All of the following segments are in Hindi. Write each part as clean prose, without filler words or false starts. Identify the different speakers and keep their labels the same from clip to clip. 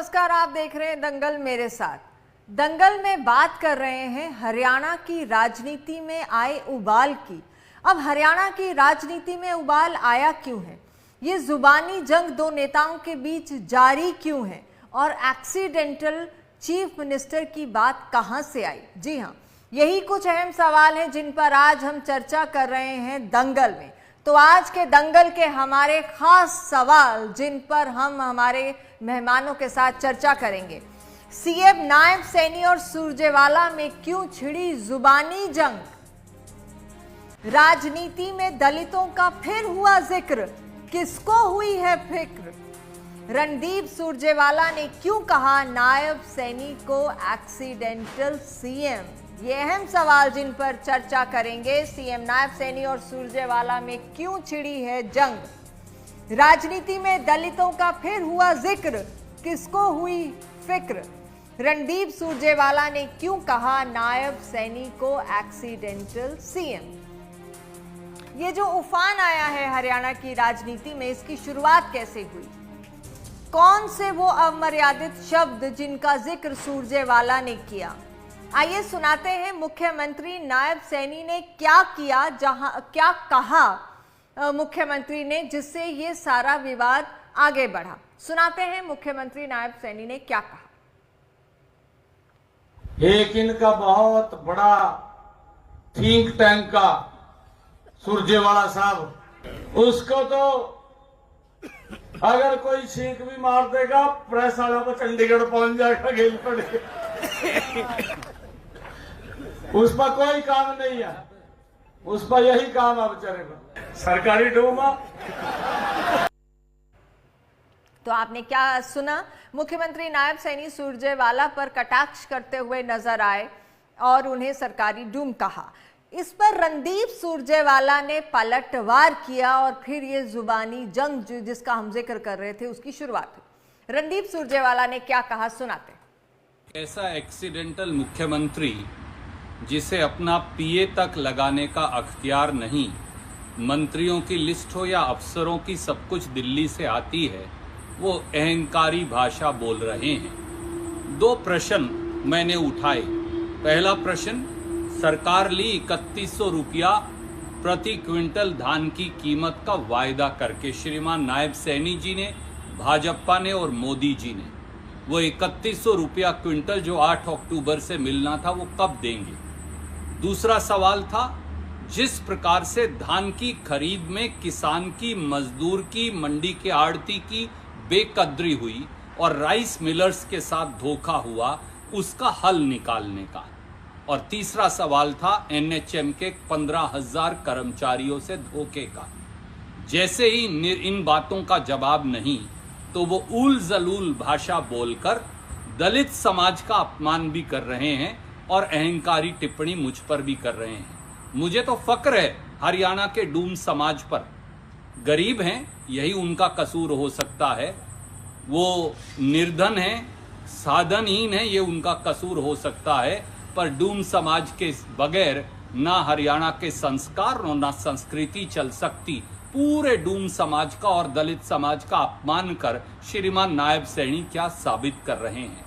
Speaker 1: नमस्कार, आप देख रहे हैं दंगल मेरे साथ। दंगल में बात कर रहे हैं हरियाणा की राजनीति में आए उबाल की। अब हरियाणा की राजनीति में उबाल आया क्यों है? ये जुबानी जंग दो नेताओं के बीच जारी क्यों है? और एक्सीडेंटल चीफ मिनिस्टर की बात कहां से आई? जी हां, यही कुछ अहम सवाल हैं जिन पर आज हम चर्चा कर रहे हैं दंगल में। तो आज के दंगल के हमारे खास सवाल जिन पर हम हमारे मेहमानों के साथ चर्चा करेंगे, सीएम नायब सैनी और सुरजेवाला में क्यों छिड़ी जुबानी जंग? राजनीति में दलितों का फिर हुआ जिक्र, किसको हुई है फिक्र? रणदीप सुरजेवाला ने क्यों कहा नायब सैनी को एक्सीडेंटल सीएम? ये अहम सवाल जिन पर चर्चा करेंगे। सीएम नायब सैनी और सुरजेवाला में क्यों छिड़ी है जंग? राजनीति में दलितों का फिर हुआ जिक्र, किसको हुई फिक्र? रणदीप सुरजेवाला ने क्यों कहा नायब सैनी को एक्सीडेंटल सीएम? ये जो उफान आया है हरियाणा की राजनीति में, इसकी शुरुआत कैसे हुई? कौन से वो अमर्यादित शब्द जिनका जिक्र सुरजेवाला ने किया? आइए सुनाते हैं मुख्यमंत्री नायब सैनी ने क्या किया, क्या कहा मुख्यमंत्री ने, जिससे ये सारा विवाद आगे बढ़ा। सुनाते हैं मुख्यमंत्री नायब सैनी ने क्या कहा।
Speaker 2: एक इनका बहुत बड़ा थिंक टैंक का सुरजेवाला साहब, उसको तो अगर कोई छींक भी मार देगा प्रेस वालों को चंडीगढ़ पहुंच जाएगा गेल पड़े। उस पर कोई काम नहीं है, उस पर यही काम है बेचारे का, सरकारी डूमा।
Speaker 1: तो आपने क्या सुना? मुख्यमंत्री नायब सैनी सुरजेवाला पर कटाक्ष करते हुए नजर आए और उन्हें सरकारी डूम कहा। इस पर रणदीप सुरजेवाला ने पलटवार किया और फिर ये जुबानी जंग जिसका हम जिक्र कर रहे थे उसकी शुरुआत हुई। रणदीप सुरजेवाला ने क्या कहा, सुनाते।
Speaker 3: ऐसा एक्सीडेंटल मुख्यमंत्री जिसे अपना पीए तक लगाने का अख्तियार नहीं, मंत्रियों की लिस्ट हो या अफसरों की सब कुछ दिल्ली से आती है, वो अहंकारी भाषा बोल रहे हैं। दो प्रश्न मैंने उठाए। पहला प्रश्न, सरकार ली 3100 रुपया प्रति क्विंटल धान की कीमत का वायदा करके, श्रीमान नायब सैनी जी ने, भाजपा ने और मोदी जी ने। वो 3100 रुपया क्विंटल जो 8 अक्टूबर से मिलना था वो कब देंगे? दूसरा सवाल था, जिस प्रकार से धान की खरीद में किसान की, मजदूर की, मंडी के आड़ती की बेकदरी हुई और राइस मिलर्स के साथ धोखा हुआ, उसका हल निकालने का। और तीसरा सवाल था एनएचएम के 15,000 कर्मचारियों से धोखे का। जैसे ही इन बातों का जवाब नहीं तो वो ऊल जलूल भाषा बोलकर दलित समाज का अपमान भी कर रहे हैं और अहंकारी टिप्पणी मुझ पर भी कर रहे हैं। मुझे तो फक्र है हरियाणा के डूम समाज पर। गरीब हैं, यही उनका कसूर हो सकता है। वो निर्धन हैं, साधनहीन हैं, ये उनका कसूर हो सकता है। पर डूम समाज के बगैर ना हरियाणा के संस्कार और ना संस्कृति चल सकती। पूरे डूम समाज का और दलित समाज का अपमान कर श्रीमान नायब सैनी क्या साबित कर रहे हैं?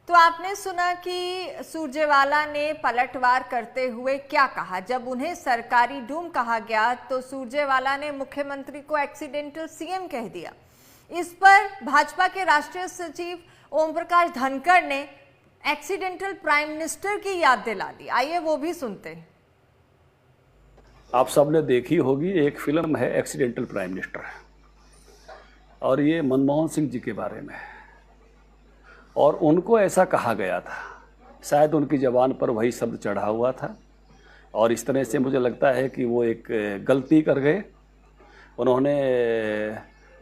Speaker 1: तो आपने सुना कि सुरजेवाला ने पलटवार करते हुए क्या कहा। जब उन्हें सरकारी डूम कहा गया तो सुरजेवाला ने मुख्यमंत्री को एक्सीडेंटल सीएम कह दिया। इस पर भाजपा के राष्ट्रीय सचिव ओम प्रकाश धनखड़ ने एक्सीडेंटल प्राइम मिनिस्टर की याद दिला दी। आइए वो भी सुनते हैं।
Speaker 4: आप सबने देखी होगी, एक फिल्म है एक्सीडेंटल प्राइम मिनिस्टर, और ये मनमोहन सिंह जी के बारे में है। और उनको ऐसा कहा गया था, शायद उनकी ज़बान पर वही शब्द चढ़ा हुआ था और इस तरह से मुझे लगता है कि वो एक गलती कर गए। उन्होंने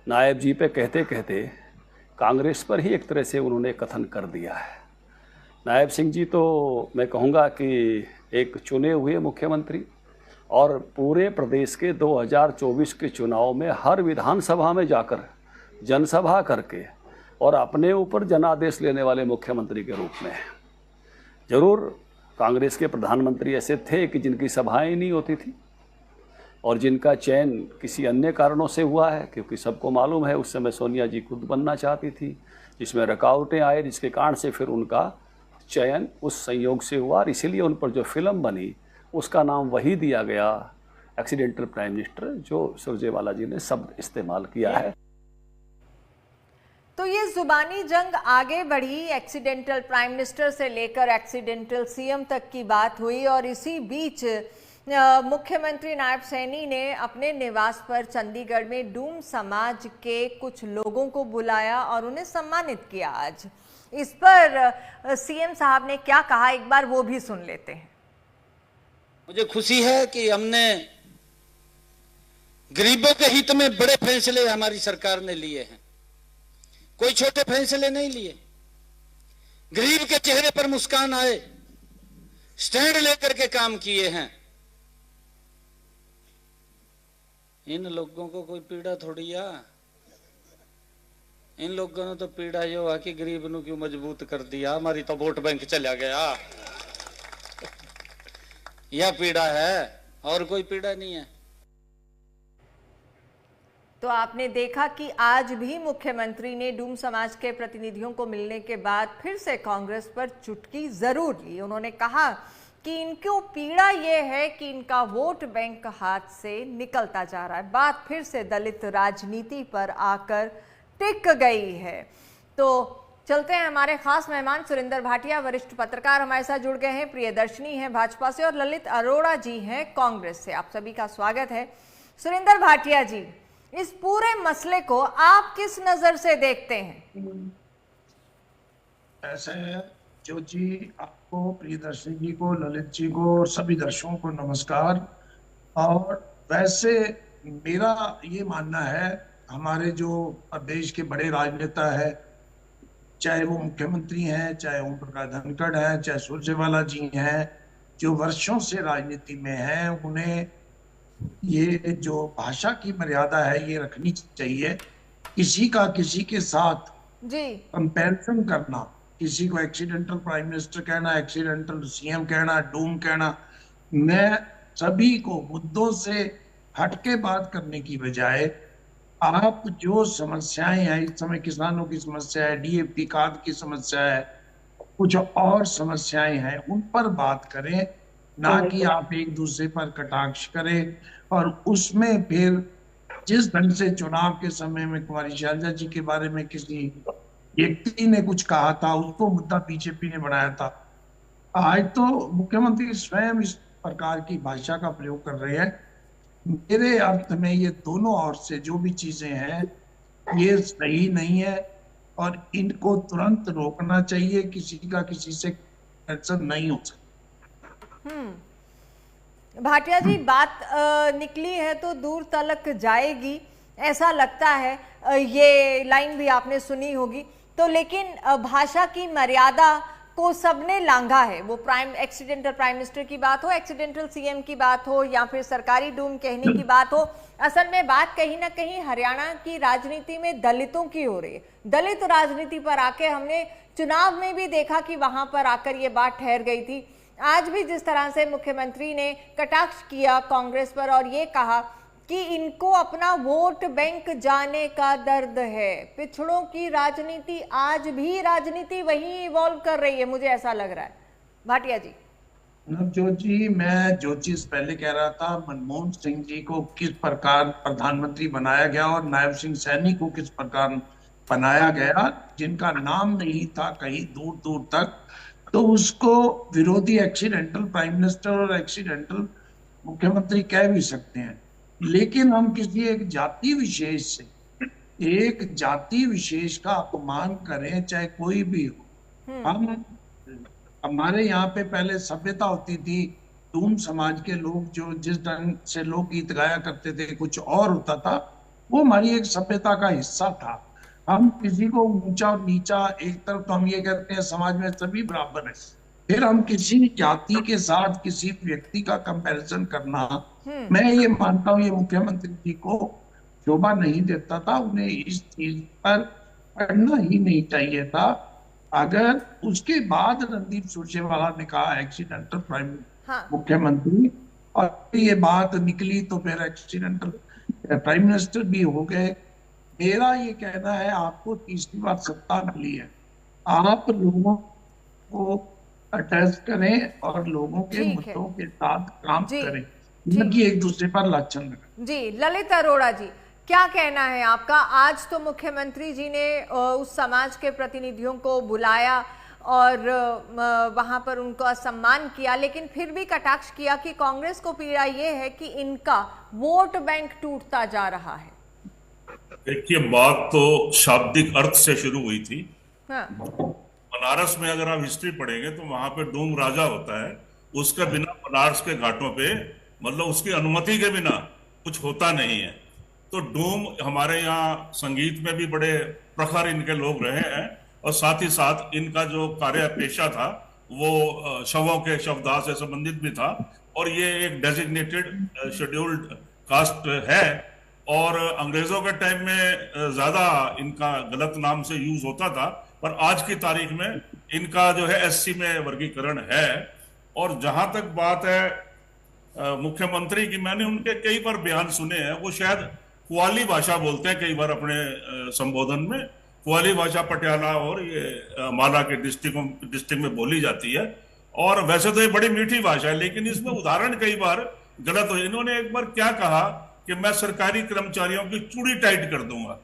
Speaker 4: नायब जी पे कहते कहते कांग्रेस पर ही एक तरह से उन्होंने कथन कर दिया है। नायब सिंह जी तो मैं कहूँगा कि एक चुने हुए मुख्यमंत्री, और पूरे प्रदेश के 2024 के चुनाव में हर विधानसभा में जाकर जनसभा करके और अपने ऊपर जनादेश लेने वाले मुख्यमंत्री के रूप में। जरूर कांग्रेस के प्रधानमंत्री ऐसे थे कि जिनकी सभाएं नहीं होती थी, और जिनका चयन किसी अन्य कारणों से हुआ है, क्योंकि सबको मालूम है उस समय सोनिया जी खुद बनना चाहती थी, जिसमें रुकावटें आए, जिसके कारण से फिर उनका चयन उस संयोग से हुआ और इसीलिए उन पर जो फिल्म बनी उसका नाम वही दिया गया, एक्सीडेंटल प्राइम मिनिस्टर, जो सुरजेवाला जी ने शब्द इस्तेमाल किया है।
Speaker 1: तो ये जुबानी जंग आगे बढ़ी, एक्सीडेंटल प्राइम मिनिस्टर से लेकर एक्सीडेंटल सीएम तक की बात हुई और इसी बीच मुख्यमंत्री नायब सैनी ने अपने निवास पर चंडीगढ़ में डूम समाज के कुछ लोगों को बुलाया और उन्हें सम्मानित किया। आज इस पर सीएम साहब ने क्या कहा, एक बार वो भी सुन लेते हैं।
Speaker 5: मुझे खुशी है कि हमने गरीबों के हित में बड़े फैसले हमारी सरकार ने लिए हैं, कोई छोटे फैसले नहीं लिए। गरीब के चेहरे पर मुस्कान आए, स्टैंड लेकर के काम किए हैं। इन लोगों को कोई पीड़ा थोड़ी आ, इन लोगों ने तो पीड़ा यो है कि गरीब नु क्यों मजबूत कर दिया, हमारी तो वोट बैंक चला गया, यह पीड़ा है और कोई पीड़ा नहीं है।
Speaker 1: तो आपने देखा कि आज भी मुख्यमंत्री ने डूम समाज के प्रतिनिधियों को मिलने के बाद फिर से कांग्रेस पर चुटकी जरूर ली। उन्होंने कहा कि इनको पीड़ा ये है कि इनका वोट बैंक हाथ से निकलता जा रहा है। बात फिर से दलित राजनीति पर आकर टिक गई है। तो चलते हैं, हमारे खास मेहमान सुरेंद्र भाटिया वरिष्ठ पत्रकार हमारे साथ जुड़ गए हैं, प्रियदर्शनी हैं भाजपा से और ललित अरोड़ा जी हैं कांग्रेस से। आप सभी का स्वागत है। सुरेंद्र भाटिया जी, इस पूरे मसले को आप किस नजर से देखते हैं?
Speaker 6: ऐसे है जो जी, आपको, प्रियदर्शनी जी को, ललित जी को और सभी दर्शकों को नमस्कार। और वैसे मेरा ये मानना है, हमारे जो प्रदेश के बड़े राजनेता है, चाहे वो मुख्यमंत्री हैं, चाहे ओम प्रकाश धनखड़ हैं, चाहे सुरजेवाला जी हैं, जो वर्षों से राजनीति में हैं, उन्हें ये जो भाषा की मर्यादा है ये रखनी चाहिए। किसी का किसी के साथ
Speaker 1: जी
Speaker 6: कंपैरिजन करना, किसी को एक्सीडेंटल प्राइम मिनिस्टर कहना, एक्सीडेंटल सीएम कहना, डूम कहना, मैं सभी को मुद्दों से हटके बात करने की बजाय आप जो समस्याएं हैं, इस समय किसानों की समस्या है, डीएपी खाद की समस्या है, कुछ और समस्याएं हैं, उन पर बात करें, ना कि आप एक दूसरे पर कटाक्ष करें। और उसमें फिर जिस ढंग से चुनाव के समय में कुमारी शैलजा जी के बारे में किसी व्यक्ति ने कुछ कहा था, उसको मुद्दा बीजेपी ने बनाया था, आज तो मुख्यमंत्री स्वयं इस प्रकार की भाषा का प्रयोग कर रहे हैं। मेरे अर्थ में ये दोनों ओर से जो भी चीजें हैं ये सही नहीं है और इनको तुरंत रोकना चाहिए। किसी का किसी से कंसर्न नहीं हो सकता।
Speaker 1: भाटिया जी, बात निकली है तो दूर तलक जाएगी, ऐसा लगता है। ये लाइन भी आपने सुनी होगी। तो लेकिन भाषा की मर्यादा को सबने लांघा है, वो एक्सीडेंटल प्राइम मिनिस्टर की बात हो, एक्सीडेंटल सीएम की बात हो या फिर सरकारी डूम कहने की बात हो। असल में बात कहीं ना कहीं हरियाणा की राजनीति में दलितों की हो रही है। दलित राजनीति पर आके हमने चुनाव में भी देखा कि वहां पर आकर ये बात ठहर गई थी। आज भी जिस तरह से मुख्यमंत्री ने कटाक्ष किया कांग्रेस पर और ये कहा कि इनको अपना वोट बैंक जाने का दर्द है। पिछड़ों की राजनीति, आज भी राजनीति वही इवॉल्व कर रही है, मुझे ऐसा लग रहा है। भाटिया जी।
Speaker 6: नवजोत जी, मैं जो चीज पहले कह रहा था, मनमोहन सिंह जी को किस प्रकार प्रधानमंत्री बनाया गया और नायब सिंह सैनी को किस प्रकार बनाया गया, जिनका नाम नहीं था कहीं दूर दूर तक, तो उसको विरोधी एक्सीडेंटल प्राइम मिनिस्टर और एक्सीडेंटल मुख्यमंत्री कह भी सकते हैं। लेकिन हम किसी एक जाति विशेष से, एक जाति विशेष का अपमान करें, चाहे कोई भी हो। हम, हमारे यहाँ पे पहले सभ्यता होती थी, डूम समाज के लोग जो जिस ढंग से लोकगीत गाया करते थे, कुछ और होता था, वो हमारी एक सभ्यता का हिस्सा था। हम किसी को ऊंचा और नीचा, एक तरफ तो हम ये कहते हैं समाज में सभी बराबर है, फिर हम किसी जाति के साथ किसी व्यक्ति का कंपैरिजन करना, मैं ये मानता हूँ ये मुख्यमंत्री जी को शोभा नहीं देता था। उन्हें इस चीज पर पढ़ना ही नहीं चाहिए था। अगर उसके बाद रणदीप सुरजेवाला ने कहा एक्सीडेंटल प्राइम मुख्यमंत्री, और ये बात निकली तो फिर एक्सीडेंटल प्राइम मिनिस्टर भी हो गए। मेरा ये कहना है, आपको तीसरी बार सत्ता मिली है, आप लोगों को अटैच करें और लोगों के
Speaker 1: ठीक है।
Speaker 6: मुद्दों के साथ काम
Speaker 1: जी,
Speaker 6: करें, न कि एक दूसरे पर लाछन लगाएं।
Speaker 1: जी ललित अरोड़ा जी, क्या कहना है आपका? आज तो मुख्यमंत्री जी ने उस समाज के प्रतिनिधियों को बुलाया और वहां पर उनका सम्मान किया, लेकिन फिर भी कटाक्ष किया कि कांग्रेस को पीड़ा ये है कि इनका वोट बैंक टूटता जा रहा है।
Speaker 7: देखिए, बात तो शाब्दिक अर्थ से शुरू हुई थी।
Speaker 1: हाँ।
Speaker 7: बनारस में अगर आप हिस्ट्री पढ़ेंगे तो वहां पे डूम राजा होता है, उसके बिना बनारस के घाटों पे, मतलब उसकी अनुमति के बिना कुछ होता नहीं है। तो डूम हमारे यहाँ संगीत में भी बड़े प्रखर इनके लोग रहे हैं, और साथ ही साथ इनका जो कार्य पेशा था वो शवों के शवदाह से संबंधित भी था, और ये एक डेजिग्नेटेड शेड्यूल्ड कास्ट है। और अंग्रेजों के टाइम में ज्यादा इनका गलत नाम से यूज होता था, पर आज की तारीख में इनका जो है एससी में वर्गीकरण है। और जहां तक बात है मुख्यमंत्री की, मैंने उनके कई बार बयान सुने हैं, वो शायद कुआली भाषा बोलते हैं कई बार अपने संबोधन में। कुआली भाषा पटियाला और ये माला के डिस्ट्रिक्ट में बोली जाती है, और वैसे तो ये बड़ी मीठी भाषा है, लेकिन इसमें उदाहरण कई बार गलत हो। इन्होंने एक बार क्या कहा कि मैं सरकारी कर्मचारियों की चूड़ी टाइट कर दूंगा।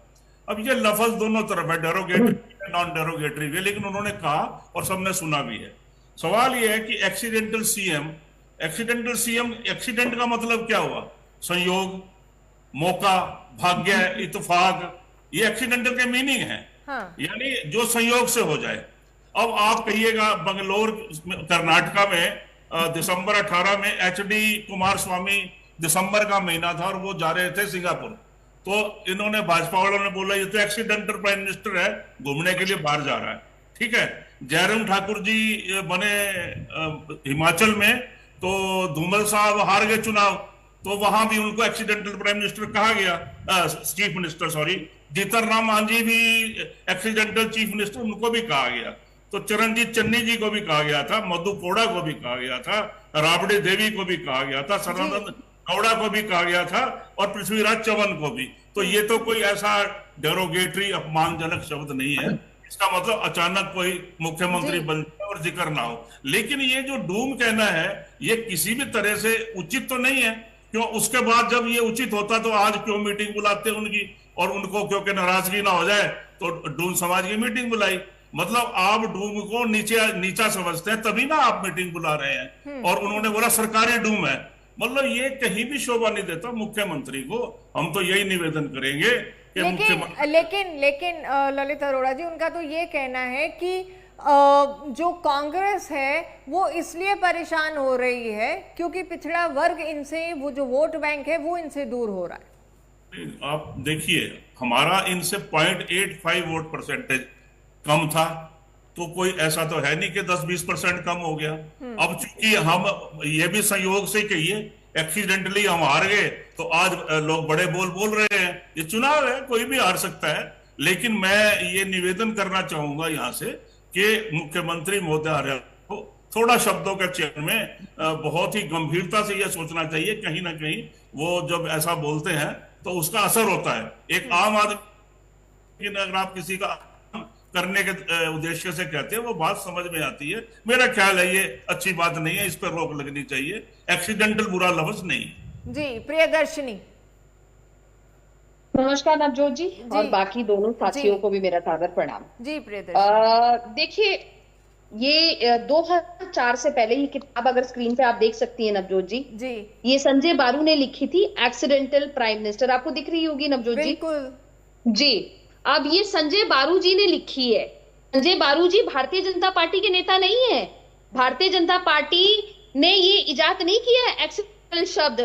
Speaker 7: अब ये लफ्ज दोनों तरफ है, डेरोगेटरी नॉन डेरोगेटरी भी, लेकिन उन्होंने कहा और सबने सुना भी है। सवाल ये है कि एक्सीडेंटल सीएम, एक्सीडेंट का मतलब क्या हुआ? संयोग, मौका, भाग्य, इत्तेफाक, ये एक्सीडेंटल के मीनिंग है।
Speaker 1: हाँ।
Speaker 7: यानी जो संयोग से हो जाए। अब आप कहिएगा बंगलोर कर्नाटका में दिसंबर 18 में एचडी कुमार स्वामी, दिसंबर का महीना था और वो जा रहे थे सिंगापुर, तो इन्होंने भाजपा वालों ने बोला ये तो एक्सीडेंटल प्राइम मिनिस्टर है, घूमने के लिए बाहर जा रहा है। ठीक है, जयराम ठाकुर जी बने हिमाचल में, तो धूमल साहब हार गए चुनाव, तो वहां भी उनको एक्सीडेंटल प्राइम मिनिस्टर कहा गया, chief minister sorry. Jitan Ram Manjhi भी एक्सीडेंटल चीफ मिनिस्टर, उनको भी कहा गया। तो चरणजीत चन्नी जी को भी कहा गया था, मधु कोड़ा को भी कहा गया था, राबड़ी देवी को भी कहा गया था, सदानंद गौड़ा को भी कहा गया था, और पृथ्वीराज चौहान को भी। तो ये तो कोई ऐसा डेरोगेटरी अपमानजनक शब्द नहीं है, इसका मतलब अचानक कोई मुख्यमंत्री बन जाए और जिक्र ना हो। लेकिन ये जो डूम कहना है, ये किसी भी तरह से उचित तो नहीं है। क्यों? उसके बाद जब ये उचित होता तो आज क्यों मीटिंग बुलाते उनकी, और उनको क्योंकि नाराजगी ना हो जाए तो डूम समाज की मीटिंग बुलाई। मतलब आप डूम को नीचा समझते हैं, तभी ना आप मीटिंग बुला रहे हैं। और उन्होंने बोला सरकारी डूम है, मतलब ये कहीं भी शोभा नहीं देता मुख्यमंत्री को। हम तो यही निवेदन करेंगे कि
Speaker 1: लेकिन ललित अरोड़ा जी, उनका तो ये कहना है कि जो कांग्रेस है वो इसलिए परेशान हो रही है क्योंकि पिछड़ा वर्ग इनसे, वो जो वोट बैंक है वो इनसे दूर हो रहा है।
Speaker 7: आप देखिए, हमारा इनसे 0.85 वोट परसेंटेज कम था, तो कोई ऐसा तो है नहीं कि 10-20% कम हो गया। अब चूंकि हम ये भी संयोग से कहिए एक्सीडेंटली हम हार गए, तो आज लोग बड़े बोल रहे हैं। ये चुनाव है, कोई भी हार सकता है। लेकिन मैं ये निवेदन करना चाहूंगा यहाँ से कि मुख्यमंत्री महोदय को थोड़ा शब्दों के चयन में बहुत ही गंभीरता से यह सोचना चाहिए। कहीं ना कहीं वो जब ऐसा बोलते हैं तो उसका असर होता है। एक आम आदमी अगर आप किसी का करने के उद्देश्य से कहते हैं, वो बात समझ में आती है। मेरा ख्याल है ये अच्छी बात नहीं है, इस पर रोक लगनी चाहिए। एक्सीडेंटल बुरा लफ्ज नहीं।
Speaker 1: जी प्रियदर्शनी।
Speaker 8: नमस्कार नवजोत जी, और बाकी दोनों साथियों को भी मेरा सादर प्रणाम।
Speaker 1: जी प्रियदर्शनी।
Speaker 8: देखिए, ये 2004 से पहले ही किताब अगर स्क्रीन पे आप देख सकती हैं नवजोत जी, ये संजय बारू ने लिखी थी, एक्सीडेंटल प्राइम मिनिस्टर। आपको दिख रही होगी नवजोत जी?
Speaker 1: बिल्कुल
Speaker 8: जी। अब ये संजय बारू जी ने लिखी है। संजय बारू जी भारतीय जनता पार्टी के नेता नहीं है। भारतीय जनता पार्टी ने ये इजाद नहीं किया एक्सीडेंटल शब्द।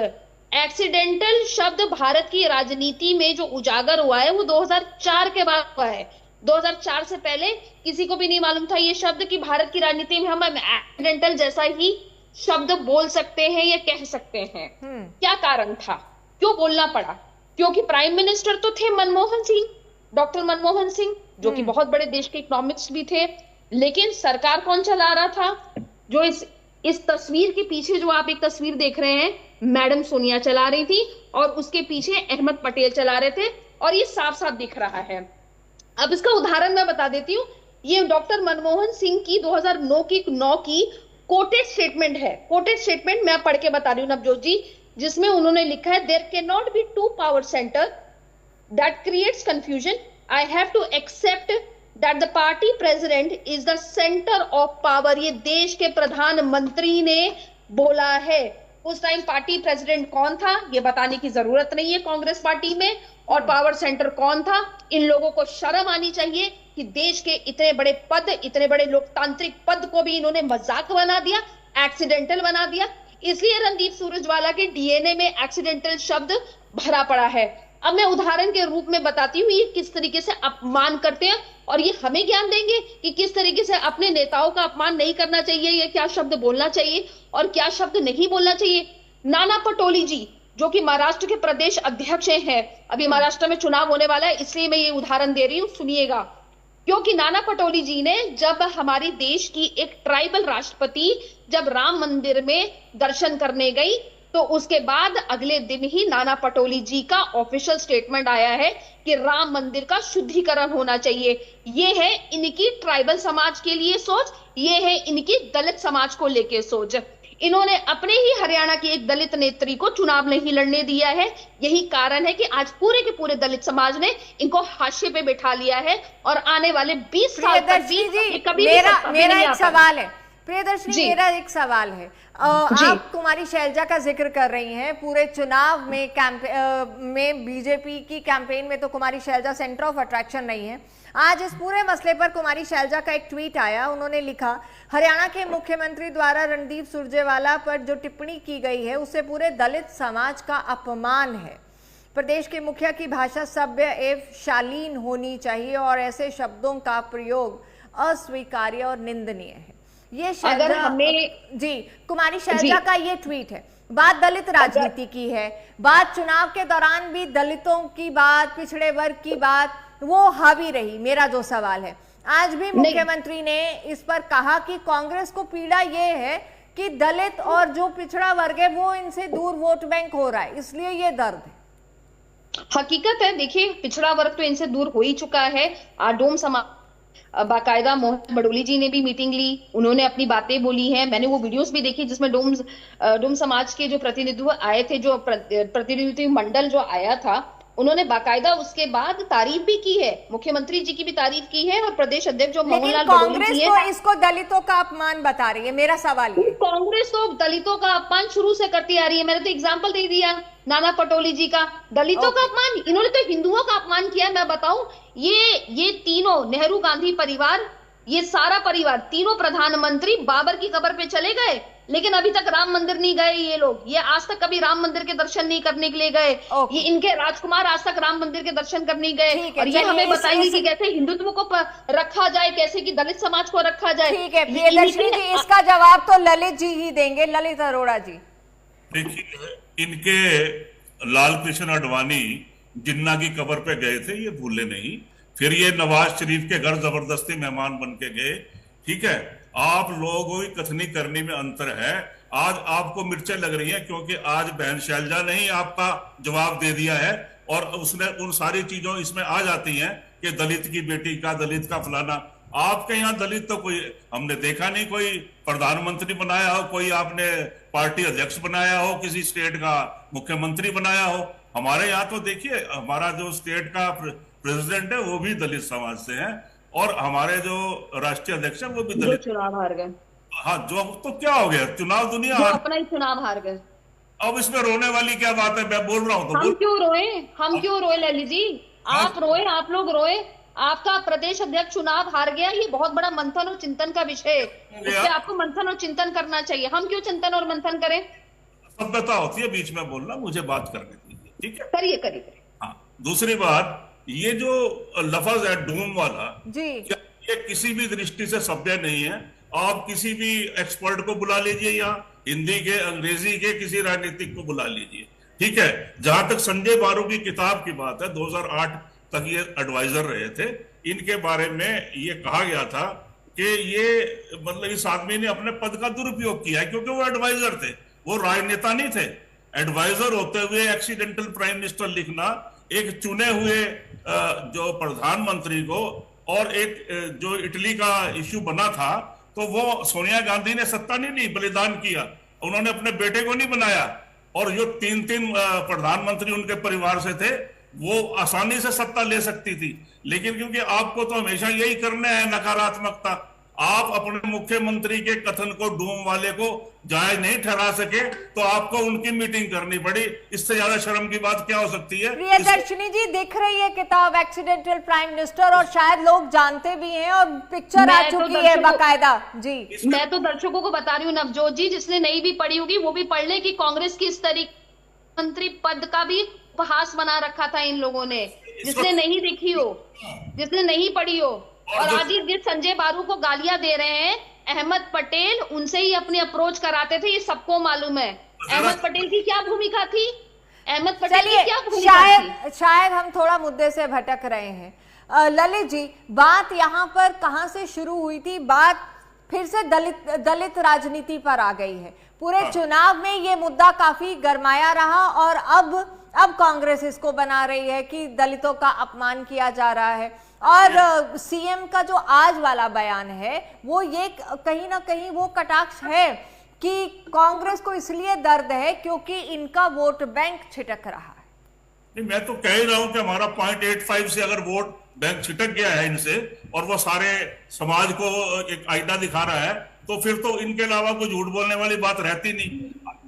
Speaker 8: एक्सीडेंटल शब्द भारत की राजनीति में जो उजागर हुआ है वो 2004 के बाद हुआ है। 2004 से पहले किसी को भी नहीं मालूम था ये शब्द कि भारत की राजनीति में हम एक्सीडेंटल जैसा ही शब्द बोल सकते हैं या कह सकते हैं। क्या कारण था, क्यों बोलना पड़ा? क्योंकि प्राइम मिनिस्टर तो थे मनमोहन सिंह, डॉक्टर मनमोहन सिंह, जो कि बहुत बड़े देश के इकोनॉमिक्स भी थे। लेकिन सरकार कौन चला रहा था? जो इस इस तस्वीर के पीछे जो आप एक तस्वीर देख रहे हैं, मैडम सोनिया चला रही थी और उसके पीछे अहमद पटेल चला रहे थे, और ये साफ साफ दिख रहा है। अब इसका उदाहरण मैं बता देती हूँ। ये डॉक्टर मनमोहन सिंह की 2009 की कोटेड स्टेटमेंट है। कोटेड स्टेटमेंट मैं पढ़ के बता रही हूँ नवजोत जी, जिसमें उन्होंने लिखा है, there can not be two power centre that creates confusion. I have to accept that the party president is the centre of power. ये देश के प्रधानमंत्री ने बोला है। उस टाइम पार्टी प्रेसिडेंट कौन था ये बताने की जरूरत नहीं है कांग्रेस पार्टी में, और पावर सेंटर कौन था। इन लोगों को शर्म आनी चाहिए कि देश के इतने बड़े पद, इतने बड़े लोकतांत्रिक पद को भी इन्होंने मजाक बना दिया, एक्सीडेंटल बना दिया। इसलिए रणदीप सुरजेवाला के डीएनए में एक्सीडेंटल शब्द भरा पड़ा है। अब मैं उदाहरण के रूप में बताती हूँ ये किस तरीके से अपमान करते हैं, और ये हमें ज्ञान देंगे कि किस तरीके से अपने नेताओं का अपमान नहीं करना चाहिए, या क्या शब्द बोलना चाहिए और क्या शब्द नहीं बोलना चाहिए। नाना पटोले जी जो कि महाराष्ट्र के प्रदेश अध्यक्ष हैं, अभी महाराष्ट्र में चुनाव होने वाला है, इसलिए मैं ये उदाहरण दे रही हूँ, सुनिएगा। क्योंकि नाना पटोले जी ने जब हमारे देश की एक ट्राइबल राष्ट्रपति जब राम मंदिर में दर्शन करने गई, तो उसके बाद अगले दिन ही नाना पटोले जी का ऑफिशियल स्टेटमेंट आया है कि राम मंदिर का शुद्धिकरण होना चाहिए। ये है इनकी ट्राइबल समाज के लिए सोच, ये है इनकी दलित समाज को लेके सोच। इन्होंने अपने ही हरियाणा की एक दलित नेत्री को चुनाव नहीं लड़ने दिया है। यही कारण है कि आज पूरे के पूरे दलित समाज ने इनको हाशिए पे बैठा लिया है, और आने वाले 20 साल तक भी कभी
Speaker 1: मेरा एक सवाल है प्रियदर्शनी, मेरा एक सवाल है। आप कुमारी शैलजा का जिक्र कर रही हैं। पूरे चुनाव में बीजेपी की कैंपेन में तो कुमारी शैलजा सेंटर ऑफ अट्रैक्शन नहीं है। आज इस पूरे मसले पर कुमारी शैलजा का एक ट्वीट आया। उन्होंने लिखा, हरियाणा के मुख्यमंत्री द्वारा रणदीप सुरजेवाला पर जो टिप्पणी की गई है उससे पूरे दलित समाज का अपमान है। प्रदेश के मुखिया की भाषा सभ्य एवं शालीन होनी चाहिए और ऐसे शब्दों का प्रयोग अस्वीकार्य और निंदनीय है। ये कुमारी शैलजा का ये ट्वीट है। बात दलित राजनीति की है, बात चुनाव के दौरान भी दलितों की बात, पिछड़े वर्ग की बात वो हावी रही। मेरा जो सवाल है, आज भी मुख्यमंत्री ने इस पर कहा कि कांग्रेस को पीड़ा ये है कि दलित और जो पिछड़ा वर्ग है वो इनसे दूर वोट बैंक हो रहा है, इसलिए ये दर्द है।
Speaker 8: हकीकत है, देखिए पिछड़ा वर्ग तो इनसे दूर हो ही चुका है। डोम समाज बाकायदा मोहन बडोली जी ने भी मीटिंग ली, उन्होंने अपनी बातें बोली हैं। मैंने वो वीडियोस भी देखी जिसमें डोम समाज के जो प्रतिनिधि आए थे, जो प्रतिनिधि मंडल जो आया था, उन्होंने बाकायदा उसके बाद तारीफ भी की है, मुख्यमंत्री जी की भी तारीफ की है, और प्रदेश अध्यक्ष जो मोहनलाल बडोली जी हैं,
Speaker 1: इसको दलितों का अपमान बता रही है। मेरा सवाल है,
Speaker 8: कांग्रेस तो दलितों का अपमान शुरू से करती आ रही है। मैंने तो एग्जाम्पल दे दिया नाना पटोले जी का, दलितों का अपमान। इन्होंने तो हिंदुओं का अपमान किया। मैं बताऊं, ये तीनों नेहरू गांधी परिवार, ये सारा परिवार, तीनों प्रधानमंत्री बाबर की कब्र पे चले गए, लेकिन अभी तक राम मंदिर नहीं गए। ये लोग, ये आज तक कभी राम मंदिर के दर्शन नहीं करने के लिए गए। ये इनके राजकुमार आज तक राम मंदिर के दर्शन करने गए, और ये हमें बताएंगे कि कैसे हिंदुत्व को रखा जाए, कैसे कि दलित समाज को रखा जाए।
Speaker 1: ठीक है प्रियदर्शनी जी, इसका जवाब तो ललित जी ही देंगे। ललित अरोड़ा जी,
Speaker 7: देखिए, इनके लाल कृष्ण आडवाणी जिन्ना की कब्र पे गए थे, ये भूले नहीं। फिर ये नवाज शरीफ के घर जबरदस्ती मेहमान बन के गए। ठीक है, आप लोगों की कथनी करने में अंतर है। आज आपको मिर्चें लग रही हैं क्योंकि आज बहन शैलजा ने ही आपका जवाब दे दिया है, और उसने उन सारी चीजों इसमें आ जाती हैं कि दलित की बेटी का, दलित का फलाना। आपके यहाँ दलित तो कोई हमने देखा नहीं, कोई प्रधानमंत्री बनाया हो, कोई आपने पार्टी अध्यक्ष बनाया हो, किसी स्टेट का मुख्यमंत्री बनाया हो। हमारे यहाँ तो देखिए, हमारा जो स्टेट का प्रेसिडेंट है वो भी दलित समाज से है, और हमारे जो राष्ट्रीय अध्यक्ष है वो भी दलित।
Speaker 8: चुनाव हार गए।
Speaker 7: हाँ, जो तो क्या हो गया, चुनाव दुनिया
Speaker 8: अपना ही चुनाव हार गए।
Speaker 7: अब इसमें रोने वाली क्या बात है? मैं बोल रहा हूँ तो
Speaker 8: हम क्यों रोए ललित जी? आप रोए, आप लोग रोए। आपका प्रदेश अध्यक्ष चुनाव हार गया, ये बहुत बड़ा मंथन और चिंतन का विषय है। इससे आपको मंथन और चिंतन करना चाहिए। हम क्यों चिंतन और मंथन करें?
Speaker 7: सभ्यता होती है बीच में बोलना, मुझे बात करने दीजिए। ठीक है,
Speaker 8: करिए।
Speaker 7: हाँ, दूसरी बात, ये जो लफ्ज है डूम वाला
Speaker 1: जी,
Speaker 7: ये किसी भी दृष्टि से सभ्य नहीं है। आप किसी भी एक्सपर्ट को बुला लीजिए, यहाँ हिंदी के, अंग्रेजी के किसी राजनीतिक को बुला लीजिए। ठीक है, जहां तक संजय बारू की किताब की बात है, 2008 तक ये एडवाइजर रहे थे। इनके बारे में ये कहा गया था कि ये मतलब इस आदमी ने अपने पद का दुरुपयोग किया है, क्योंकि वो एडवाइजर थे, वो राजनेता नहीं थे। एडवाइजर होते हुए एक्सीडेंटल प्राइम मिनिस्टर लिखना एक चुने हुए जो प्रधानमंत्री को, और एक जो इटली का इश्यू बना था, तो वो सोनिया गांधी ने सत्ता नहीं ली, बलिदान किया, उन्होंने अपने बेटे को नहीं बनाया। और जो तीन प्रधानमंत्री उनके परिवार से थे, वो आसानी से सत्ता ले सकती थी, लेकिन क्योंकि आपको तो हमेशा यही करना है, नकारात्मकता, आप अपने मुख्यमंत्री के कथन को डूम वाले को जायज नहीं ठहरा सके, तो आपको उनकी मीटिंग करनी पड़ी। इससे ज्यादा शर्म की बात क्या हो सकती है?
Speaker 1: प्रियदर्शनी जी, दिख रही है किताब एक्सीडेंटल प्राइम मिनिस्टर, और शायद लोग जानते भी हैं, और पिक्चर आ चुकी है बाकायदा। जी,
Speaker 8: मैं तो दर्शकों को बता रही हूँ नवजोत जी, जिसने नहीं भी पढ़ी होगी वो भी पढ़ ले कि कांग्रेस की इस तरीके मंत्री पद का भी उपहास बना रखा था इन लोगों ने, जिसने नहीं देखी हो, जिसने नहीं पढ़ी हो। और आज जिस संजय बारू को गालियां दे रहे हैं, अहमद पटेल उनसे ही अपनी अप्रोच कराते थे, ये सबको मालूम है। अहमद पटेल की क्या भूमिका थी? अहमद पटेल की क्या भूमिका थी?
Speaker 1: शायद हम थोड़ा मुद्दे से भटक रहे हैं। ललित जी, बात यहाँ पर कहाँ से शुरू हुई थी? बात फिर से दलित राजनीति पर आ गई है। पूरे चुनाव में ये मुद्दा काफी गरमाया रहा, और अब कांग्रेस इसको बना रही है कि दलितों का अपमान किया जा रहा है। और सीएम का जो आज वाला बयान है, वो ये कहीं ना कहीं वो कटाक्ष है कि कांग्रेस को इसलिए दर्द है क्योंकि इनका वोट बैंक छिटक रहा है।
Speaker 7: नहीं, मैं तो कह ही रहा हूं कि हमारा 0.85 से अगर वोट बैंक छिटक गया है इनसे, और वो सारे समाज को एक आईना दिखा रहा है, तो फिर तो इनके अलावा कोई झूठ बोलने वाली बात रहती नहीं।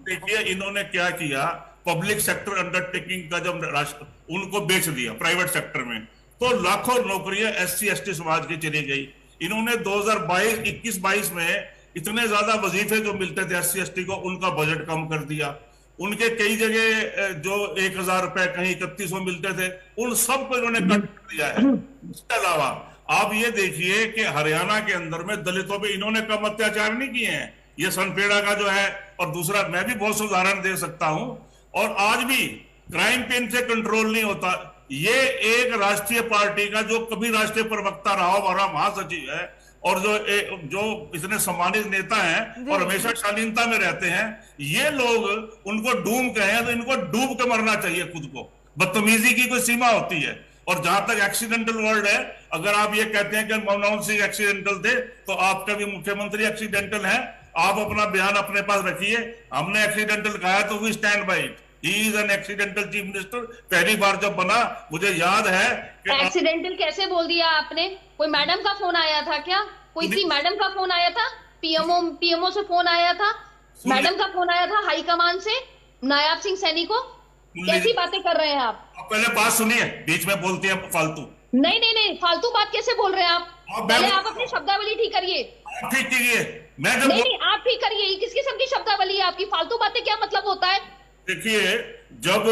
Speaker 7: देखिए इन्होंने क्या किया, पब्लिक सेक्टर अंडरटेकिंग का जब उनको बेच दिया प्राइवेट सेक्टर में, तो लाखों नौकरियां SC ST समाज की चली गई। इन्होंने 2021-22 में इतने ज्यादा वजीफे जो मिलते थे SC ST को, उनका बजट कम कर दिया। उनके कई जगह जो 1000 रुपए, कहीं 3100 मिलते थे, उन सब को इन्होंने कट कर दिया है। इसके अलावा आप ये देखिए कि हरियाणा के अंदर में दलितों पे इन्होंने कम अत्याचार नहीं किए हैं। ये सनपेड़ा का जो है, और दूसरा मैं भी बहुत से उदाहरण दे सकता हूं। और आज भी क्राइम पे इनसे कंट्रोल नहीं होता। ये एक राष्ट्रीय पार्टी का जो कभी राष्ट्रीय प्रवक्ता रहा, हमारा महासचिव है, और जो इतने सम्मानित नेता हैं और हमेशा शालीनता में रहते हैं, ये लोग उनको डूम कहें तो इनको डूब के मरना चाहिए खुद को। बदतमीजी की कोई सीमा होती है। और जहां तक एक्सीडेंटल वर्ड है, अगर आप ये कहते हैं कि मनमोहन सिंह एक्सीडेंटल थे, तो आपका भी मुख्यमंत्री एक्सीडेंटल है। आप अपना बयान अपने पास रखिए। हमने एक्सीडेंटल कहा तो we stand by it. He is an accidental chief minister. पहली बार जब बना, मुझे याद है कि
Speaker 8: एक्सीडेंटल कैसे बोल दिया आपने? कोई मैडम का फोन आया था क्या? कोई सी मैडम का फोन आया था? पीएमओ से फोन आया था? मैडम का फोन आया था हाईकमान से नायब सिंह सैनी को? कैसी बातें कर रहे हैं आप?
Speaker 7: पहले बात सुनिए, बीच में बोलती है फालतू।
Speaker 8: नहीं, फालतू बात कैसे बोल रहे हैं आप? पहले आप अपनी शब्दावली ठीक करिए।
Speaker 7: ठीक कीजिए। मैं जब
Speaker 8: नहीं, आप ठीक करिए। किस किस्म की शब्दावली है आपकी? फालतू बातें क्या मतलब होता है?
Speaker 7: देखिए, जब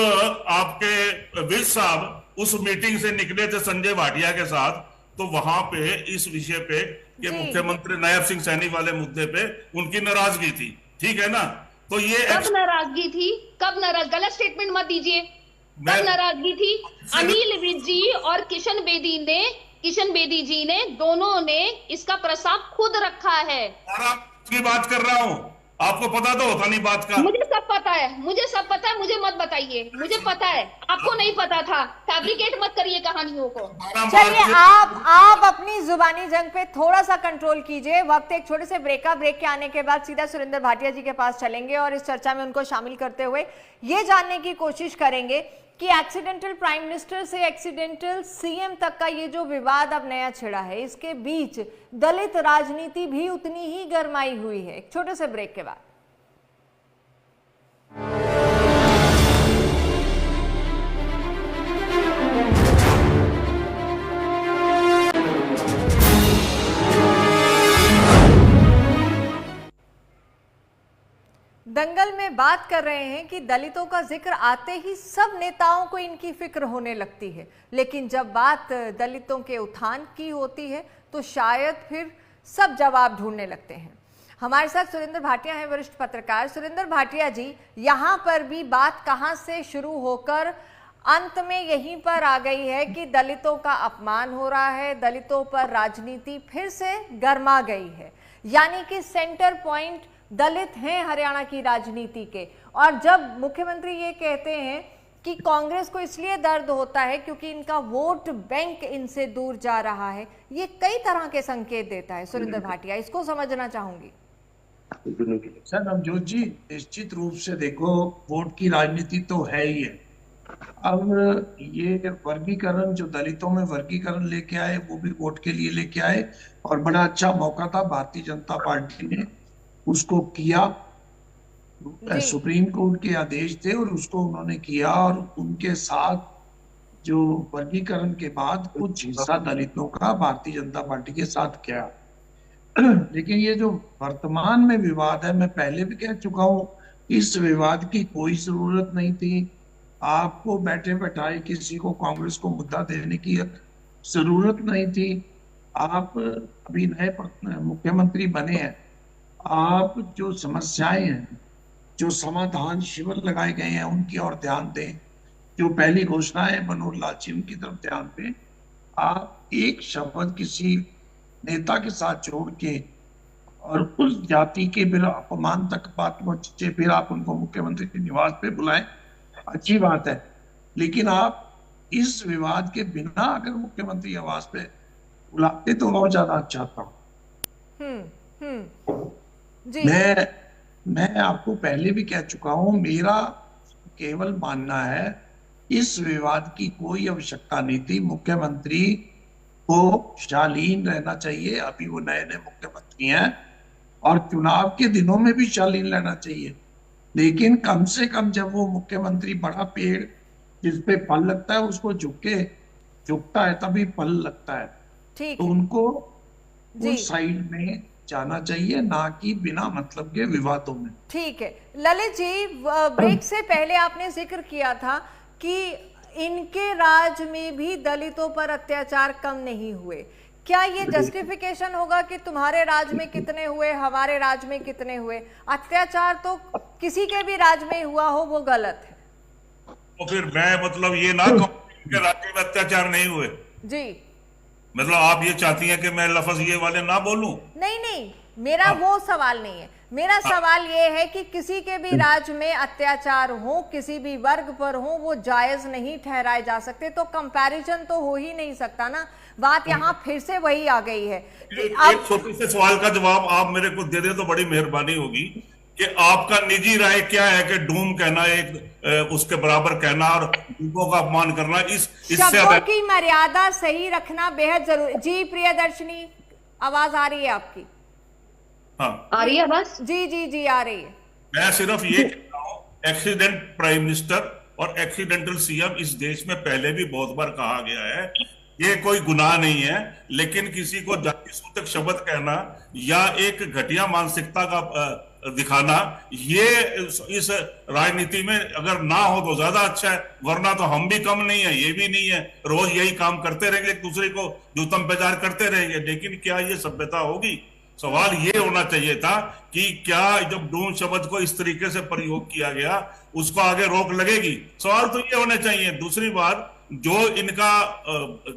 Speaker 7: आपके विज साहब उस मीटिंग से निकले थे संजय भाटिया के साथ, तो वहां पे इस विषय पे कि मुख्यमंत्री नायब सिंह सैनी वाले मुद्दे पे उनकी नाराजगी थी, ठीक है ना? तो ये
Speaker 8: कब नाराजगी थी? कब नाराज? गलत स्टेटमेंट मत दीजिए। कब नाराजगी थी? अनिल विज जी और किशन बेदी जी ने दोनों ने इसका प्रस्ताव खुद रखा है।
Speaker 7: की बात कर रहा हूं, आपको पता तो होता नहीं बात का।
Speaker 8: मुझे सब पता है, मुझे मत बताइए। मुझे पता है, आपको नहीं पता था। फैब्रिकेट मत करिए कहानियों को।
Speaker 1: चलिए, आप अपनी जुबानी जंग पे थोड़ा सा कंट्रोल कीजिए। वक्त एक छोटे से ब्रेक के आने के बाद सीधा सुरेंद्र भाटिया जी के पास चलेंगे, और इस चर्चा में उनको शामिल करते हुए ये जानने की कोशिश करेंगे कि एक्सीडेंटल प्राइम मिनिस्टर से एक्सीडेंटल सीएम तक का ये जो विवाद अब नया छिड़ा है, इसके बीच दलित राजनीति भी उतनी ही गरमाई हुई है। एक छोटे से ब्रेक के बाद। दंगल में बात कर रहे हैं कि दलितों का जिक्र आते ही सब नेताओं को इनकी फिक्र होने लगती है, लेकिन जब बात दलितों के उत्थान की होती है तो शायद फिर सब जवाब ढूंढने लगते हैं। हमारे साथ सुरेंद्र भाटिया हैं, वरिष्ठ पत्रकार। सुरेंद्र भाटिया जी, यहाँ पर भी बात कहाँ से शुरू होकर अंत में यहीं पर आ गई है कि दलितों का अपमान हो रहा है, दलितों पर राजनीति फिर से गर्मा गई है। यानी कि सेंटर पॉइंट दलित हैं हरियाणा की राजनीति के। और जब मुख्यमंत्री ये कहते हैं कि कांग्रेस को इसलिए दर्द होता है क्योंकि इनका वोट बैंक इनसे दूर जा रहा है, ये कई तरह के संकेत देता है। सुरेंद्र भाटिया, इसको समझना चाहूंगी।
Speaker 6: सर नवजोत जी, निश्चित रूप से देखो, वोट की राजनीति तो है ही है। अब ये वर्गीकरण जो दलितों में वर्गीकरण लेके आए, वो भी वोट के लिए लेके आए, और बड़ा अच्छा मौका था, भारतीय जनता पार्टी ने उसको किया। सुप्रीम कोर्ट के आदेश थे और उसको उन्होंने किया, और उनके साथ जो वर्गीकरण के बाद कुछ हिस्सा दलितों का भारतीय जनता पार्टी के साथ किया। लेकिन ये जो वर्तमान में विवाद है, मैं पहले भी कह चुका हूं, इस विवाद की कोई जरूरत नहीं थी। आपको बैठे बैठाए किसी को कांग्रेस को मुद्दा देने की जरूरत नहीं थी। आप अभी नए मुख्यमंत्री बने हैं, आप जो समस्याएं हैं, जो समाधान शिविर लगाए गए हैं, उनकी ओर ध्यान दें। जो पहली घोषणा है मनोहर लाल जी, उनकी तरफ ध्यान दें। आप एक शब्द किसी नेता के साथ जोड़ के और उस जाति के बिना अपमान तक बात पहुंचे, फिर आप उनको मुख्यमंत्री के निवास पे बुलाएं, अच्छी बात है। लेकिन आप इस विवाद के बिना अगर मुख्यमंत्री आवास पे बुलाते तो बहुत ज्यादा अच्छा था।
Speaker 1: जी।
Speaker 6: मैं आपको पहले भी कह चुका हूं, मेरा केवल मानना है इस विवाद की कोई आवश्यकता नहीं थी। मुख्यमंत्री को शालीन रहना चाहिए, अभी वो नए नए मुख्यमंत्री हैं, और चुनाव के दिनों में भी शालीन रहना चाहिए। लेकिन कम से कम जब वो मुख्यमंत्री बड़ा पेड़ जिसपे फल लगता है उसको झुकता है तभी फल लगता है,
Speaker 1: ठीक
Speaker 6: तो उनको उस साइड में जाना चाहिए, ना कि बिना मतलब के विवादों में।
Speaker 1: ठीक है ललित जी, ब्रेक से पहले आपने जिक्र किया था कि इनके राज में भी दलितों पर अत्याचार कम नहीं हुए। क्या ये जस्टिफिकेशन होगा कि तुम्हारे राज में कितने हुए, हमारे राज में कितने हुए? अत्याचार तो किसी के भी राज में हुआ हो वो गलत है।
Speaker 7: तो फिर मैं मतलब ये ना कहूं कि राज्य में अत्याचार नहीं हुए
Speaker 1: जी,
Speaker 7: मतलब आप ये चाहती हैं कि मैं लफ्ज ये वाले ना बोलूं?
Speaker 1: नहीं, मेरा वो सवाल नहीं है। मेरा सवाल ये है कि किसी के भी राज में अत्याचार हो, किसी भी वर्ग पर हो, वो जायज नहीं ठहराए जा सकते। तो कंपैरिजन तो हो ही नहीं सकता ना। बात यहाँ फिर से वही आ गई है।
Speaker 7: एक छोटे से सवाल का जवाब आप मेरे को दे दे तो बड़ी मेहरबानी होगी कि आपका निजी राय क्या है कि डूम कहना एक उसके बराबर कहना और डूमों का अपमान करना, इससे
Speaker 1: शब्दों की मर्यादा सही रखना बेहद जरूरी। जी प्रियदर्शनी, आवाज आ रही है आपकी?
Speaker 7: हाँ
Speaker 8: आ रही है आवाज?
Speaker 1: जी आ रही है।
Speaker 7: मैं सिर्फ ये कहता हूँ, एक्सीडेंट प्राइम मिनिस्टर और एक्सीडेंटल सीएम इस देश में पहले भी बहुत बार कहा गया है, ये कोई गुनाह नहीं है। लेकिन किसी को जाति सूचक शब्द कहना या एक घटिया मानसिकता का दिखाना, ये इस राजनीति में अगर ना हो तो ज्यादा अच्छा है, वरना तो हम भी कम नहीं है, ये भी नहीं है। रोज यही काम करते रहेंगे, एक दूसरे को जूतम पेजार करते रहेंगे, लेकिन क्या ये सभ्यता होगी? सवाल ये होना चाहिए था कि क्या जब डूम शब्द को इस तरीके से प्रयोग किया गया उसको आगे रोक लगेगी? सवाल तो ये होने चाहिए। दूसरी बात, जो इनका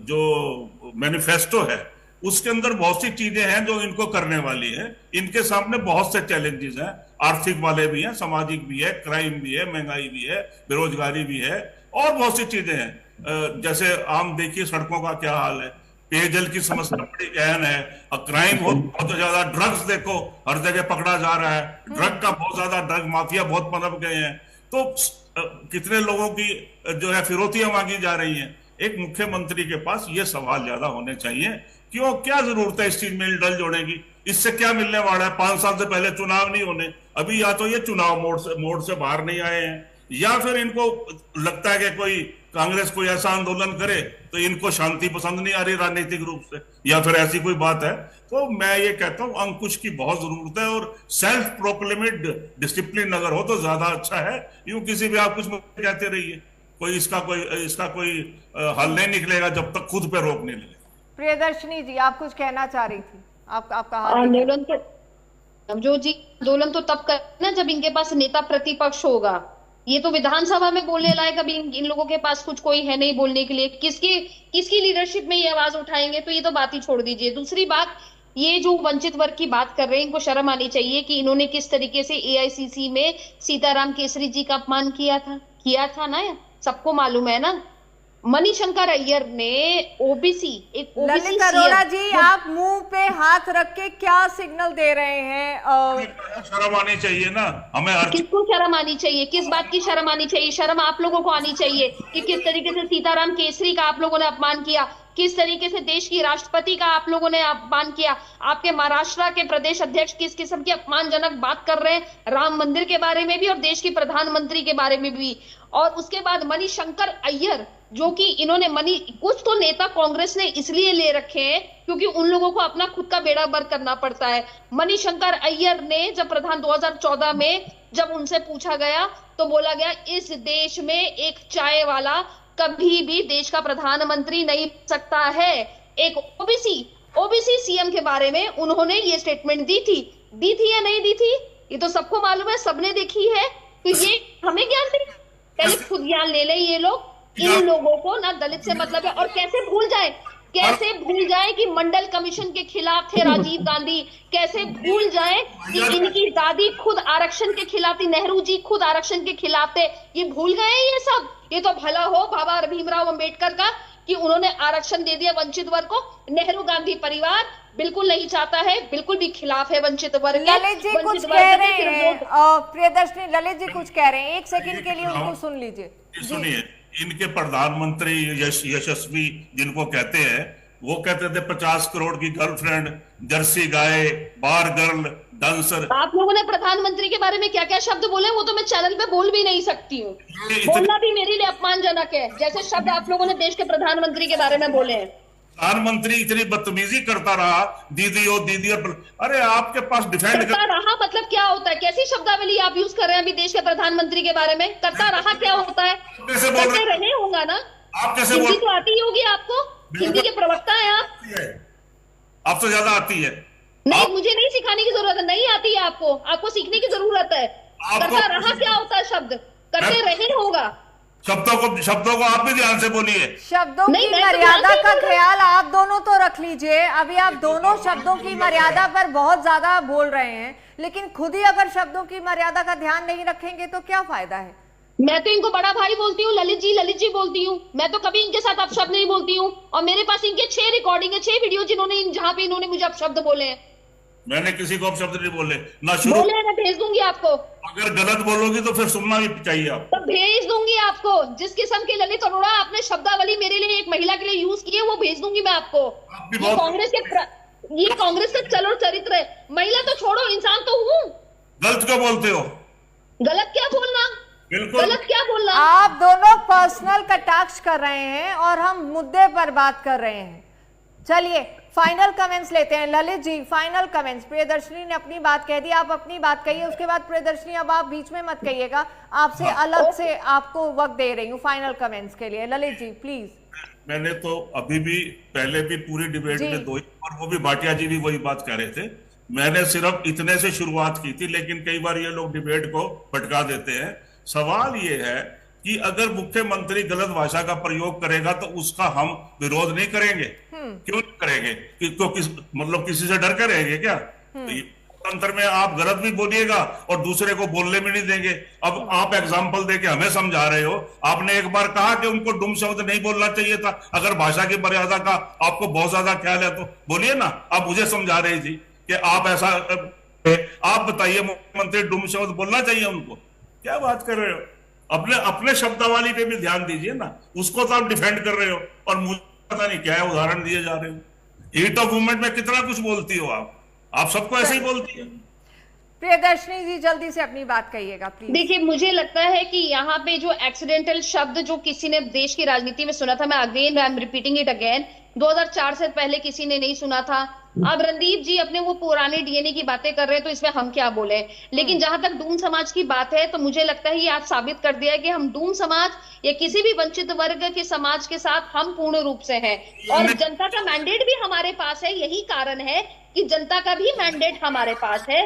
Speaker 7: जो मैनिफेस्टो है उसके अंदर बहुत सी चीजें हैं जो इनको करने वाली है। इनके सामने बहुत से चैलेंजेस हैं, आर्थिक वाले भी हैं, सामाजिक भी है, क्राइम भी है, महंगाई भी है, बेरोजगारी भी है, और बहुत सी चीजें हैं। जैसे आम देखिए सड़कों का क्या हाल है, पेयजल की समस्या बड़ी गहन है, और क्राइम बहुत ज्यादा, ड्रग्स देखो हर जगह पकड़ा जा रहा है, ड्रग का बहुत ज्यादा, ड्रग माफिया बहुत पनप गए हैं। तो कितने लोगों की जो है फिरौतियां मांगी जा रही हैं। एक मुख्यमंत्री के पास ये सवाल ज्यादा होने चाहिए, क्यों, क्या जरूरत है इस चीज में डल जोड़ने की? इससे क्या मिलने वाला है? 5 साल से पहले चुनाव नहीं होने, अभी या तो ये चुनाव मोड से बाहर नहीं आए हैं, या फिर इनको लगता है कि कोई कांग्रेस कोई ऐसा आंदोलन करे तो इनको शांति पसंद नहीं आ रही राजनीतिक रूप से, या फिर ऐसी कोई बात है। तो मैं ये कहता हूं अंकुश की बहुत जरूरत है, और सेल्फ प्रोक्लेमेड डिसिप्लिन अगर हो तो ज्यादा अच्छा है। यूं किसी भी आप कुछ कहते रहिए, कोई इसका कोई हल नहीं निकलेगा जब तक खुद पे रोक नहीं लगे।
Speaker 1: प्रियदर्शनी जी, आप कुछ कहना चाह रही थी? आपका
Speaker 8: आंदोलन तो नवजोत जी, आंदोलन तो तब करना जब इनके पास नेता प्रतिपक्ष होगा। ये तो विधानसभा में बोलने लायक अभी इन लोगों के पास कुछ कोई है नहीं बोलने के लिए। किसकी लीडरशिप में ये आवाज उठाएंगे? तो ये तो बात ही छोड़ दीजिए। दूसरी बात, ये जो वंचित वर्ग की बात कर रहे हैं, इनको शर्म आनी चाहिए कि इन्होंने किस तरीके से एआईसीसी में सीताराम केसरी जी का अपमान किया था ना, सबको मालूम है ना। मणिशंकर अय्यर ने ओबीसी, एक ओबीसी
Speaker 1: ललित अरोड़ा जी, आप मुंह पे हाथ रख के क्या सिग्नल दे रहे हैं?
Speaker 7: शर्म आनी चाहिए ना हमें।
Speaker 8: किसको शर्म आनी चाहिए? किस बात की शर्म आनी चाहिए? शर्म आप लोगों को आनी चाहिए कि किस तरीके से सीताराम केसरी का आप लोगों ने अपमान किया, किस तरीके से देश की राष्ट्रपति का आप लोगों ने अपमान किया। आपके महाराष्ट्र के प्रदेश अध्यक्ष किस किस्म की अपमानजनक बात कर रहे हैं राम मंदिर के बारे में भी और देश की प्रधानमंत्री के बारे में भी। और उसके बाद मणिशंकर अय्यर, जो कि इन्होंने कुछ तो नेता कांग्रेस ने इसलिए ले रखे हैं क्योंकि उन लोगों को अपना खुद का बेड़ा गर्क करना पड़ता है। मणिशंकर अय्यर ने जब 2014 में जब उनसे पूछा गया तो बोला गया इस देश में एक चाय वाला कभी भी देश का प्रधानमंत्री नहीं बन सकता है। एक ओबीसी सीएम के बारे में उन्होंने ये स्टेटमेंट दी थी या नहीं दी थी, ये तो सबको मालूम है, सबने देखी है। तो ये हमें ज्ञान नहीं, पहले खुद ज्ञान ले लें ये लोग। इन लोगों को ना दलित से मतलब है। और कैसे भूल जाए कि मंडल कमीशन के खिलाफ थे राजीव गांधी, कैसे भूल जाए कि इनकी दादी खुद आरक्षण के खिलाफ थी, नेहरू जी खुद आरक्षण के खिलाफ थे। ये भूल गए ये सब। ये तो भला हो बाबा भीमराव अंबेडकर का कि उन्होंने आरक्षण दे दिया वंचित वर्ग को। नेहरू गांधी परिवार बिल्कुल नहीं चाहता है, बिल्कुल भी खिलाफ है वंचित वर्ग के।
Speaker 1: ललित जी कुछ कह रहे हैं, प्रियदर्शनी ललित जी कुछ कह रहे हैं, एक सेकंड के लिए उनको सुन लीजिए।
Speaker 7: सुनिए, इनके प्रधानमंत्री यशस्वी जिनको कहते हैं, वो कहते थे 50 करोड़ की गर्लफ्रेंड, जर्सी गाय, बार गर्ल, डांसर।
Speaker 8: आप लोगों ने प्रधानमंत्री के बारे में क्या क्या शब्द बोले वो तो मैं चैनल पे बोल भी नहीं सकती हूँ। बोलना भी मेरे लिए अपमानजनक है, जैसे शब्द आप लोगों ने देश के प्रधानमंत्री के बारे में बोले हैं।
Speaker 7: प्रधानमंत्री इतनी बदतमीजी करता रहा, दीदी और दीदी। अरे आपके पास डिफेंड
Speaker 8: करता रहा मतलब क्या होता है? कैसी शब्दावली आप यूज कर रहे हैं अभी देश के प्रधानमंत्री के बारे में? करता रहा क्या होता है? करते रहे होगा ना।
Speaker 7: आप कैसे
Speaker 8: हिंदी तो आती ही होगी आपको, हिंदी के प्रवक्ता है आप
Speaker 7: तो ज्यादा आती है।
Speaker 8: नहीं, मुझे नहीं सिखाने की जरूरत है, नहीं आती है आपको सीखने की जरूरत है। करता रहा क्या होता है शब्द? करते रहे होगा।
Speaker 7: शब्दों को आप भी ध्यान से बोलिए।
Speaker 1: शब्दों की मर्यादा का ख्याल आप दोनों तो रख लीजिए। अभी आप दोनों शब्दों की मर्यादा पर बहुत ज्यादा बोल रहे हैं, लेकिन खुद ही अगर शब्दों की मर्यादा का ध्यान नहीं रखेंगे तो क्या फायदा है?
Speaker 8: मैं तो इनको बड़ा भाई बोलती हूँ, ललित जी बोलती हूँ। मैं तो कभी इनके साथ अपशब्द नहीं बोलती हूँ। और मेरे पास इनके 6 रिकॉर्डिंग है, 6 वीडियो जहाँ पे इन्होंने मुझे अपशब्द बोले हैं।
Speaker 7: मैंने किसी को अपशब्द नहीं बोले ना शुरू।
Speaker 8: बोले मैं भेज दूंगी आपको।
Speaker 7: अगर गलत बोलोगी तो फिर सुनना भी चाहिए आप।
Speaker 8: तो भेज दूंगी आपको। जिस किस्म के ललित अरोड़ा आपने शब्दावली मेरे लिए एक महिला के लिए यूज की है वो भेज दूंगी मैं आपको। ये कांग्रेस का चलो चरित्र है। महिला तो छोड़ो, इंसान तो हूँ।
Speaker 7: गलत क्यों बोलते हो?
Speaker 8: गलत क्या बोलना?
Speaker 7: बिल्कुल
Speaker 8: गलत क्या बोलना?
Speaker 1: आप दोनों पर्सनल कटाक्ष कर रहे हैं और हम मुद्दे पर बात कर रहे हैं। चलिए फाइनल कमेंट्स लेते हैं। Lalit ji final comments. प्रियदर्शनी ने अपनी बात कह दी, आप अपनी बात कहिए, उसके बाद प्रियदर्शनी अब आप बीच में मत कहिएगा, आपसे अलग से आपको वक्त दे रही हूँ फाइनल कमेंट्स के लिए। ललित जी प्लीज।
Speaker 7: मैंने तो अभी भी पहले भी पूरी डिबेट में दो, और वो भी भाटिया जी भी वही बात कह रहे थे। मैंने सिर्फ इतने से शुरुआत की थी, लेकिन कई बार ये लोग डिबेट को भटका देते हैं। सवाल ये है कि अगर मुख्यमंत्री गलत भाषा का प्रयोग करेगा तो उसका हम विरोध नहीं करेंगे। क्यों नहीं करेंगे? मतलब किसी से डर के रहेंगे क्या? तो तंत्र में आप गलत भी बोलिएगा और दूसरे को बोलने भी नहीं देंगे। अब आप एग्जाम्पल देके हमें समझा रहे हो। आपने एक बार कहा कि उनको डुम शब्द नहीं बोलना चाहिए था। अगर भाषा की मर्यादा का आपको बहुत ज्यादा ख्याल है तो बोलिए ना। आप मुझे समझा रही थी कि आप ऐसा, आप बताइए मुख्यमंत्री डुम शब्द बोलना चाहिए उनको? क्या बात कर रहे हो? अपने शब्दावली पे भी ध्यान दीजिए ना। उसको तो आप डिफेंड कर रहे हो और मुझे पता नहीं क्या है उदाहरण दिए जा रहे हो। हीट ऑफ मूवमेंट में कितना कुछ बोलती हो आप सबको ऐसे ही बोलती है।
Speaker 1: प्रियदर्शनी जी जल्दी से अपनी बात कहिएगा प्लीज।
Speaker 8: देखिए मुझे लगता है कि यहाँ पे जो एक्सीडेंटल शब्द जो किसी ने देश की राजनीति में सुना था, मैं again I am repeating it again, 2004 से पहले किसी ने नहीं सुना था। अब रणदीप जी अपने वो पुराने डीएनए की बातें कर रहे हैं तो इसमें हम क्या बोले। लेकिन जहां तक डूम समाज की बात है तो मुझे लगता है ये आज साबित कर दिया है कि हम डूम समाज या किसी भी वंचित वर्ग के समाज के साथ हम पूर्ण रूप से हैं। और जनता का मैंडेट भी हमारे पास है। यही कारण है कि जनता का भी मैंडेट हमारे पास है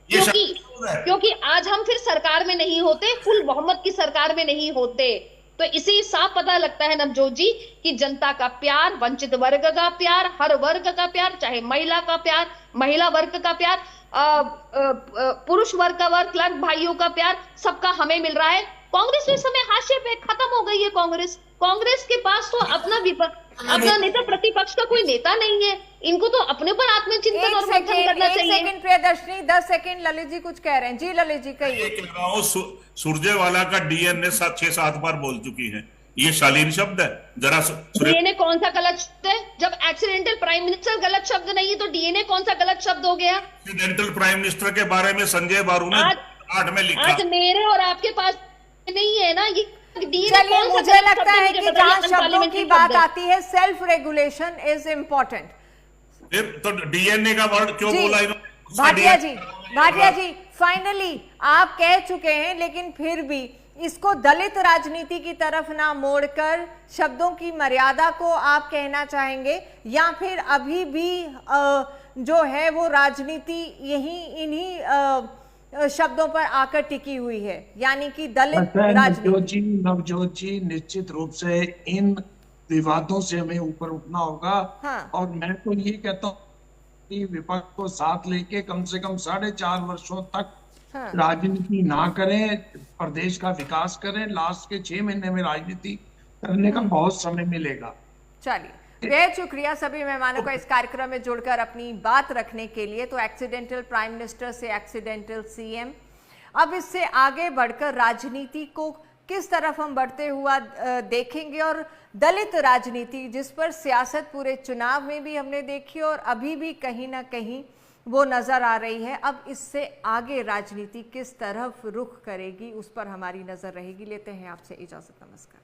Speaker 7: ये
Speaker 8: क्योंकि आज हम फिर सरकार में नहीं होते, फुल बहुमत की सरकार में नहीं होते। तो इसे साफ पता लगता है नवजोत जी कि जनता का प्यार, वंचित वर्ग का प्यार, हर वर्ग का प्यार, चाहे महिला का प्यार, महिला वर्ग का प्यार, पुरुष वर्ग का वर्ग, क्लर्क भाइयों का प्यार, सबका हमें मिल रहा है। कांग्रेस इस समय हाशिए पे खत्म हो गई है। कांग्रेस के पास तो अपना नेता प्रतिपक्ष का कोई नेता नहीं है। इनको तो अपने पर आत्मचिंतन और मंथन करना चाहिए।
Speaker 1: 1 सेकंड प्रियदर्शनी, 10 सेकंड। ललित जी कुछ कह रहे हैं। जी ललित जी कहिए।
Speaker 7: कह रहा हूं सुरजेवाला का डीएनए 6-7 बार बोल चुकी है, ये शालीन शब्द है। जरा
Speaker 8: डीएनए कौन सा गलत शब्द है? जब एक्सीडेंटल प्राइम मिनिस्टर गलत शब्द नहीं है तो डीएनए कौन सा गलत शब्द हो गया?
Speaker 7: एक्सीडेंटल प्राइम मिनिस्टर के बारे में संजय बारू ने 8 में लिखा।
Speaker 8: आज मेरे और आपके पास नहीं है ना ये।
Speaker 1: चलिए, मुझे लगता है कि जहां शब्दों की बात आती है, सेल्फ रेगुलेशन इज इम्पोर्टेंट।
Speaker 7: फिर तो डीएनए का वर्ड क्यों बोला इन्होंने?
Speaker 1: भाटिया जी फाइनली आप कह चुके हैं, लेकिन फिर भी इसको दलित राजनीति की तरफ ना मोड़कर शब्दों की मर्यादा को आप कहना चाहेंगे, या फिर अभी भी जो है वो राजनीति इन्हीं शब्दों पर आकर टिकी हुई है, यानी कि दलित राजनीति?
Speaker 6: नवजोत जी निश्चित रूप से इन विवादों से हमें ऊपर उठना होगा।
Speaker 1: हाँ।
Speaker 6: और मैं तो ये कहता हूँ कि विपक्ष को साथ लेके कम से कम 4.5 वर्षों तक राजनीति ना करें, प्रदेश का विकास करें। लास्ट के 6 महीने में राजनीति करने का बहुत समय मिलेगा।
Speaker 1: चलिए, बेहद शुक्रिया सभी मेहमानों का इस कार्यक्रम में जुड़कर अपनी बात रखने के लिए। तो एक्सीडेंटल प्राइम मिनिस्टर से एक्सीडेंटल सीएम, अब इससे आगे बढ़कर राजनीति को किस तरफ हम बढ़ते हुआ देखेंगे, और दलित राजनीति जिस पर सियासत पूरे चुनाव में भी हमने देखी और अभी भी कहीं ना कहीं वो नजर आ रही है, अब इससे आगे राजनीति किस तरफ रुख करेगी उस पर हमारी नजर रहेगी। लेते हैं आपसे इजाजत। नमस्कार।